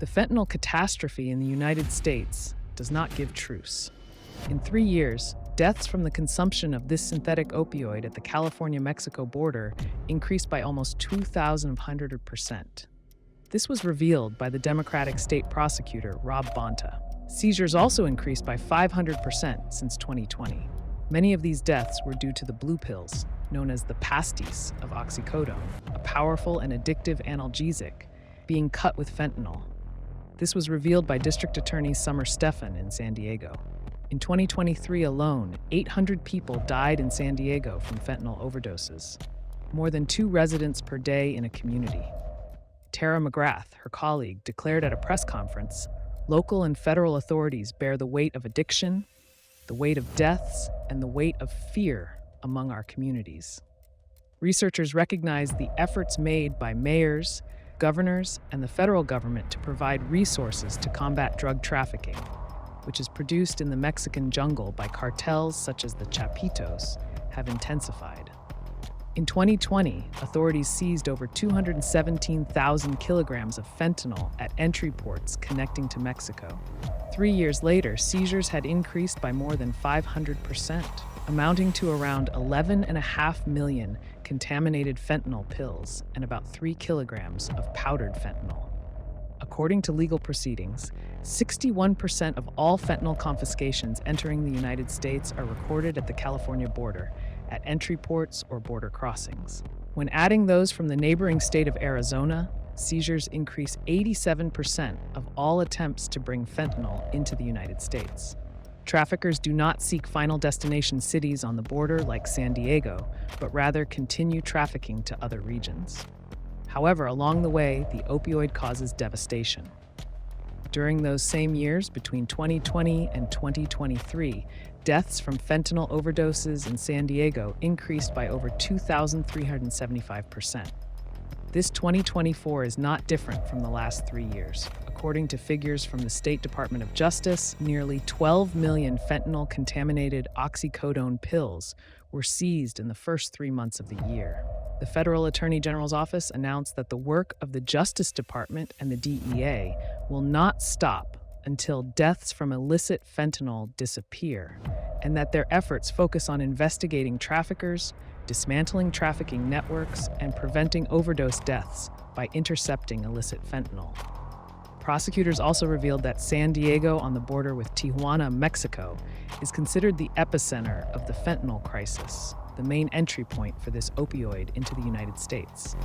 The fentanyl catastrophe in the United States does not give truce. In 3 years, deaths from the consumption of this synthetic opioid at the California-Mexico border increased by almost 2,100%. This was revealed by the Democratic state prosecutor, Rob Bonta. Seizures also increased by 500% since 2020. Many of these deaths were due to the blue pills, known as the pastis of oxycodone, a powerful and addictive analgesic, being cut with fentanyl. This was revealed by District Attorney Summer Stephan in San Diego. In 2023 alone, 800 people died in San Diego from fentanyl overdoses, more than 2 residents per day in a community. Tara McGrath, her colleague, declared at a press conference, "Local and federal authorities bear the weight of addiction, the weight of deaths, and the weight of fear among our communities." Researchers recognize the efforts made by mayors, governors, and the federal government to provide resources to combat drug trafficking, which is produced in the Mexican jungle by cartels such as the Chapitos, have intensified. In 2020, authorities seized over 217,000 kilograms of fentanyl at entry ports connecting to Mexico. 3 years later, seizures had increased by more than 500%, amounting to around 11.5 million contaminated fentanyl pills and about 3 kilograms of powdered fentanyl. According to legal proceedings, 61% of all fentanyl confiscations entering the United States are recorded at the California border, at entry ports or border crossings. When adding those from the neighboring state of Arizona, seizures increase 87% of all attempts to bring fentanyl into the United States. Traffickers do not seek final destination cities on the border like San Diego, but rather continue trafficking to other regions. However, along the way, the opioid causes devastation. During those same years, between 2020 and 2023, deaths from fentanyl overdoses in San Diego increased by over 2,375%. This 2024 is not different from the last 3 years. According to figures from the State Department of Justice, nearly 12 million fentanyl-contaminated oxycodone pills were seized in the first 3 months of the year. The Federal Attorney General's office announced that the work of the Justice Department and the DEA will not stop until deaths from illicit fentanyl disappear, and that their efforts focus on investigating traffickers, dismantling trafficking networks, and preventing overdose deaths by intercepting illicit fentanyl. Prosecutors also revealed that San Diego, on the border with Tijuana, Mexico, is considered the epicenter of the fentanyl crisis, the main entry point for this opioid into the United States.